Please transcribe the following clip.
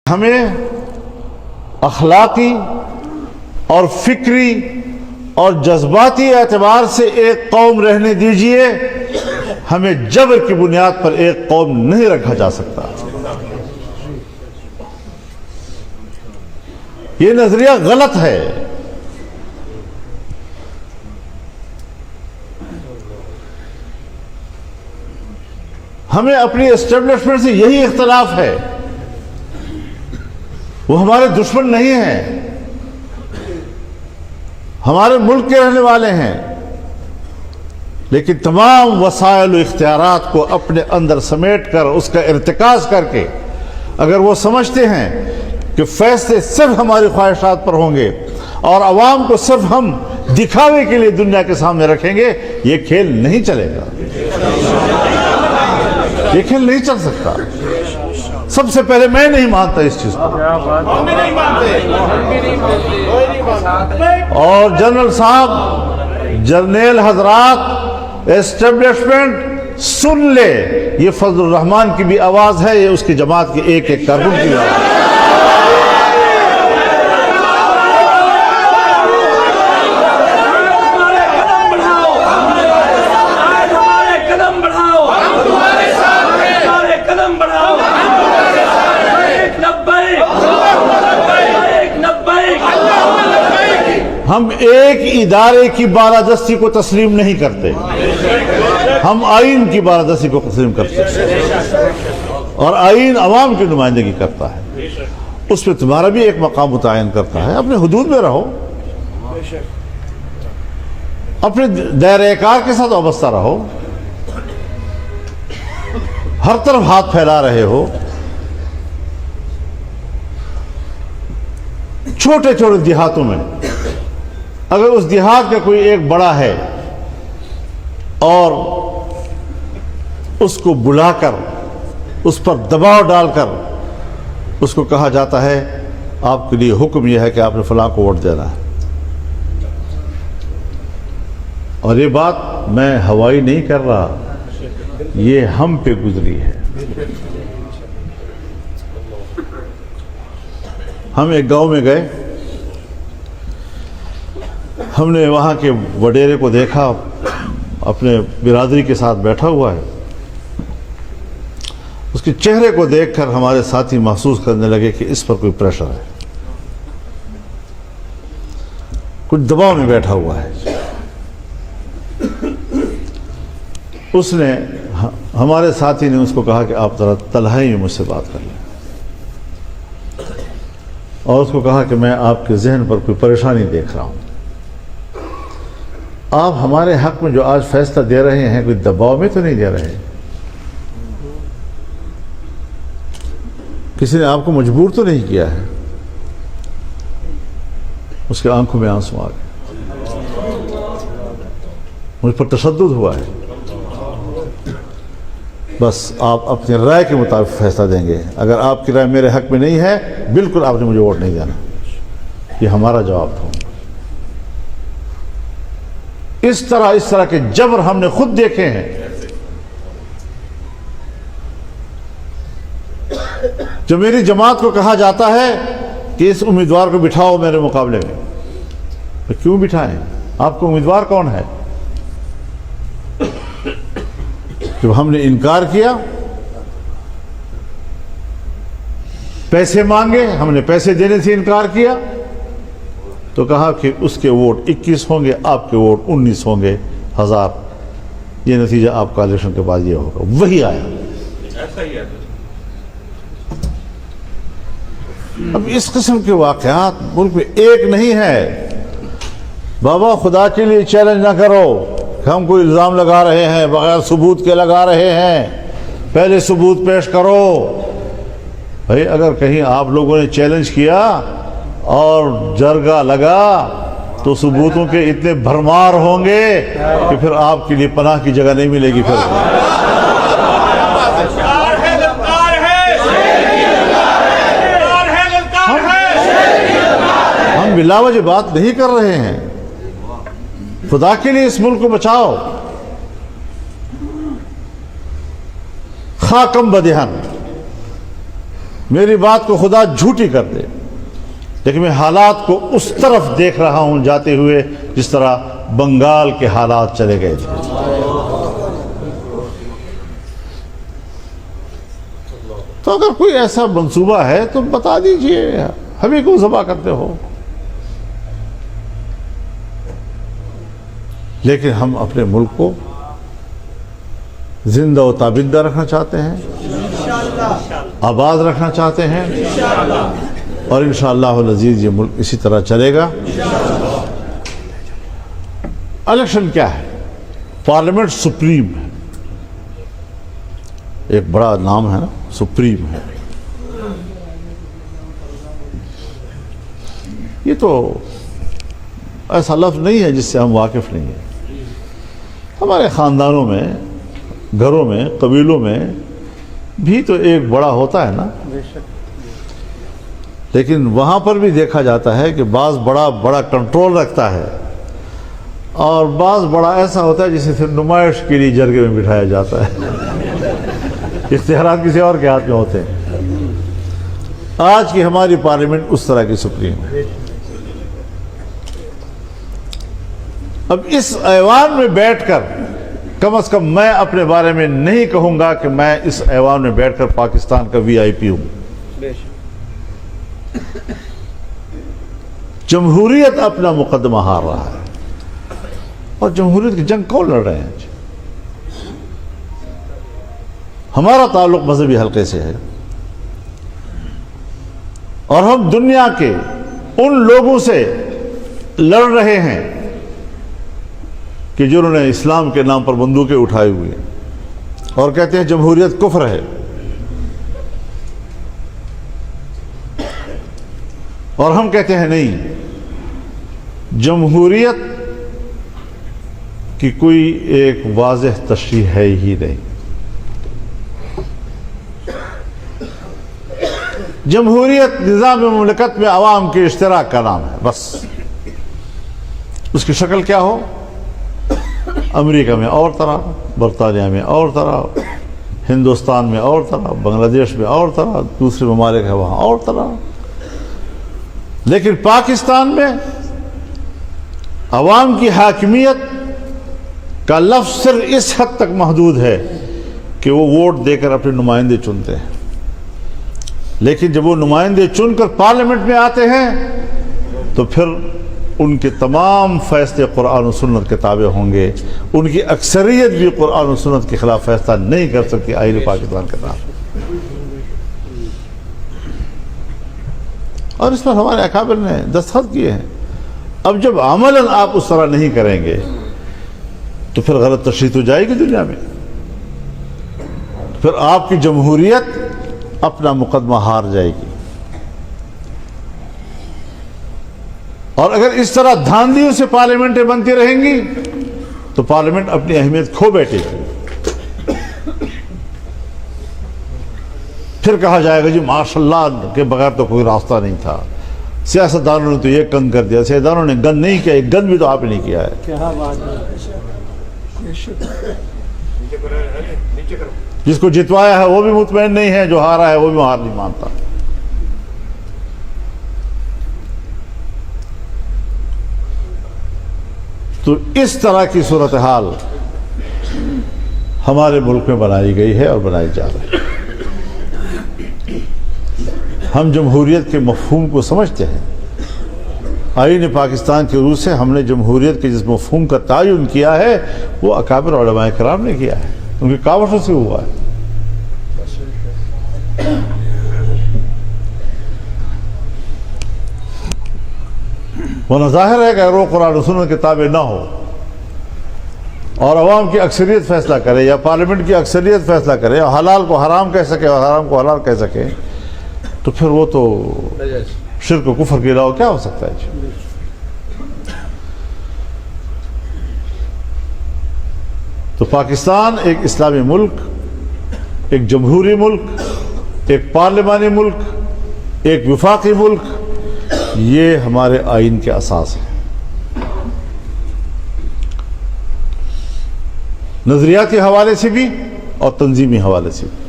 ہمیں اخلاقی اور فکری اور جذباتی اعتبار سے ایک قوم رہنے دیجئے، ہمیں جبر کی بنیاد پر ایک قوم نہیں رکھا جا سکتا۔ یہ نظریہ غلط ہے۔ ہمیں اپنی اسٹیبلشمنٹ سے یہی اختلاف ہے، وہ ہمارے دشمن نہیں ہیں، ہمارے ملک کے رہنے والے ہیں، لیکن تمام وسائل و اختیارات کو اپنے اندر سمیٹ کر اس کا ارتکاز کر کے اگر وہ سمجھتے ہیں کہ فیصلے صرف ہماری خواہشات پر ہوں گے اور عوام کو صرف ہم دکھاوے کے لیے دنیا کے سامنے رکھیں گے، یہ کھیل نہیں چلے گا، یہ کھیل نہیں چل سکتا۔ سب سے پہلے میں نہیں مانتا اس چیز کو، اور جنرل صاحب، جرنیل حضرات، اسٹیبلشمنٹ سن لے، یہ فضل الرحمان کی بھی آواز ہے، یہ اس کی جماعت کے ایک ایک کارکن کی آواز ہے۔ ہم ایک ادارے کی بالادستی کو تسلیم نہیں کرتے، ہم آئین کی بالادستی کو تسلیم کرتے ہیں، اور آئین عوام کی نمائندگی کرتا ہے، اس میں تمہارا بھی ایک مقام متعین کرتا ہے۔ اپنے حدود میں رہو، اپنے دائرہ کار کے ساتھ وابستہ رہو۔ ہر طرف ہاتھ پھیلا رہے ہو، چھوٹے چھوٹے دیہاتوں میں اگر اس دیہات کا کوئی ایک بڑا ہے اور اس کو بلا کر اس پر دباؤ ڈال کر اس کو کہا جاتا ہے آپ کے لیے حکم یہ ہے کہ آپ نے فلاں کو ووٹ دینا ہے، اور یہ بات میں ہوائی نہیں کر رہا، یہ ہم پہ گزری ہے۔ ہم ایک گاؤں میں گئے، ہم نے وہاں کے وڈیرے کو دیکھا، اپنے برادری کے ساتھ بیٹھا ہوا ہے، اس کے چہرے کو دیکھ کر ہمارے ساتھی محسوس کرنے لگے کہ اس پر کوئی پریشر ہے، کچھ دباؤ میں بیٹھا ہوا ہے۔ اس نے، ہمارے ساتھی نے اس کو کہا کہ آپ ذرا تنہائی میں مجھ سے بات کر لیں، اور اس کو کہا کہ میں آپ کے ذہن پر کوئی پریشانی دیکھ رہا ہوں، آپ ہمارے حق میں جو آج فیصلہ دے رہے ہیں کوئی دباؤ میں تو نہیں دے رہے، کسی نے آپ کو مجبور تو نہیں کیا ہے؟ اس کے آنکھوں میں آنسو آ گئے، مجھ پر تشدد ہوا ہے، بس آپ اپنی رائے کے مطابق فیصلہ دیں گے، اگر آپ کی رائے میرے حق میں نہیں ہے بالکل آپ نے مجھے ووٹ نہیں دینا، یہ ہمارا جواب تھا۔ اس طرح کے جبر ہم نے خود دیکھے ہیں۔ جو میری جماعت کو کہا جاتا ہے کہ اس امیدوار کو بٹھاؤ میرے مقابلے میں، تو کیوں بٹھائیں؟ آپ کو امیدوار کون ہے؟ جب ہم نے انکار کیا، پیسے مانگے، ہم نے پیسے دینے سے انکار کیا، تو کہا کہ اس کے ووٹ 21 ہوں گے، آپ کے ووٹ 19 ہوں گے 1000، یہ نتیجہ آپ کا الیکشن کے بعد یہ ہوگا۔ وہی آیا۔ اب اس قسم کے واقعات ملک میں ایک نہیں ہے۔ بابا خدا کے لیے چیلنج نہ کرو کہ ہم کوئی الزام لگا رہے ہیں، بغیر ثبوت کے لگا رہے ہیں، پہلے ثبوت پیش کرو۔ بھائی اگر کہیں آپ لوگوں نے چیلنج کیا اور جرگہ لگا تو ثبوتوں کے اتنے بھرمار ہوں گے کہ پھر آپ کے لیے پناہ کی جگہ نہیں ملے گی۔ پھر ہم بلا وجہ بات نہیں کر رہے ہیں، خدا کے لیے اس ملک کو بچاؤ۔ خاکم بدہن، میری بات کو خدا جھوٹی کر دے، لیکن میں حالات کو اس طرف دیکھ رہا ہوں جاتے ہوئے جس طرح بنگال کے حالات چلے گئے تھے۔ تو اگر کوئی ایسا منصوبہ ہے تو بتا دیجئے، ہمیں کیوں ذبح کرتے ہو؟ لیکن ہم اپنے ملک کو زندہ و تابندہ رکھنا چاہتے ہیں، آباد رکھنا چاہتے ہیں، اور انشاءاللہ العزیز یہ ملک اسی طرح چلے گا۔ الیکشن کیا ہے؟ پارلیمنٹ سپریم ہے، ایک بڑا نام ہے نا، سپریم ہے۔ یہ تو ایسا لفظ نہیں ہے جس سے ہم واقف نہیں ہیں۔ ہمارے خاندانوں میں، گھروں میں، قبیلوں میں بھی تو ایک بڑا ہوتا ہے نا، لیکن وہاں پر بھی دیکھا جاتا ہے کہ بعض بڑا کنٹرول رکھتا ہے، اور بعض بڑا ایسا ہوتا ہے جسے صرف نمائش کے لیے جرگے میں بٹھایا جاتا ہے، اختیارات کسی اور کے ہاتھ میں ہوتے ہیں۔ آج کی ہماری پارلیمنٹ اس طرح کی سپریم ہے۔ اب اس ایوان میں بیٹھ کر کم از کم میں اپنے بارے میں نہیں کہوں گا کہ میں اس ایوان میں بیٹھ کر پاکستان کا وی آئی پی ہوں۔ جمہوریت اپنا مقدمہ ہار رہا ہے، اور جمہوریت کی جنگ کون لڑ رہے ہیں؟ ہمارا تعلق مذہبی حلقے سے ہے، اور ہم دنیا کے ان لوگوں سے لڑ رہے ہیں کہ جنہوں نے اسلام کے نام پر بندوقیں اٹھائی ہوئی ہیں اور کہتے ہیں جمہوریت کفر ہے، اور ہم کہتے ہیں نہیں، جمہوریت کی کوئی ایک واضح تشریح ہے ہی نہیں۔ جمہوریت نظام مملکت میں عوام کے اشتراک کا نام ہے، بس۔ اس کی شکل کیا ہو؟ امریکہ میں اور طرح، برطانیہ میں اور طرح، ہندوستان میں اور طرح، بنگلہ دیش میں اور طرح، دوسرے ممالک ہیں وہاں اور طرح۔ لیکن پاکستان میں عوام کی حاکمیت کا لفظ صرف اس حد تک محدود ہے کہ وہ ووٹ دے کر اپنے نمائندے چنتے ہیں، لیکن جب وہ نمائندے چن کر پارلیمنٹ میں آتے ہیں تو پھر ان کے تمام فیصلے قرآن و سنت کے تابع ہوں گے۔ ان کی اکثریت بھی قرآن و سنت کے خلاف فیصلہ نہیں کر سکتی آئین پاکستان کے تحت۔ اور اس پر ہمارے اکابر نے دستخط کیے ہیں۔ اب جب عملاً آپ اس طرح نہیں کریں گے تو پھر غلط تشریح تو جائے گی دنیا میں، پھر آپ کی جمہوریت اپنا مقدمہ ہار جائے گی۔ اور اگر اس طرح دھاندلیوں سے پارلیمنٹیں بنتی رہیں گی تو پارلیمنٹ اپنی اہمیت کھو بیٹھے گی۔ پھر کہا جائے گا جی ماشاءاللہ کے بغیر تو کوئی راستہ نہیں تھا، سیاستدانوں نے تو یہ گند کر دیا۔ سیاستدانوں نے گند نہیں کیا، گند بھی تو آپ نے نہیں کیا ہے۔ جس کو جتوایا ہے وہ بھی مطمئن نہیں ہے، جو ہارا ہے وہ بھی ہار نہیں مانتا۔ تو اس طرح کی صورتحال ہمارے ملک میں بنائی گئی ہے اور بنائی جا رہی ہے۔ ہم جمہوریت کے مفہوم کو سمجھتے ہیں۔ آئین پاکستان کے روح سے ہم نے جمہوریت کے جس مفہوم کا تعین کیا ہے وہ اکابر علماء کرام نے کیا ہے، ان کی کاوشوں سے ہوا ہے۔ وہ ظاہر ہے کہ اگر وہ قرآن و سنت کے تابع نہ ہو اور عوام کی اکثریت فیصلہ کرے یا پارلیمنٹ کی اکثریت فیصلہ کرے اور حلال کو حرام کہہ سکے اور حرام کو حلال کہہ سکے تو پھر وہ تو شرک و کفر کے علاوہ کیا ہو سکتا ہے؟ تو پاکستان ایک اسلامی ملک، ایک جمہوری ملک، ایک پارلیمانی ملک، ایک وفاقی ملک، یہ ہمارے آئین کے اساس ہے۔ نظریاتی حوالے سے بھی اور تنظیمی حوالے سے بھی۔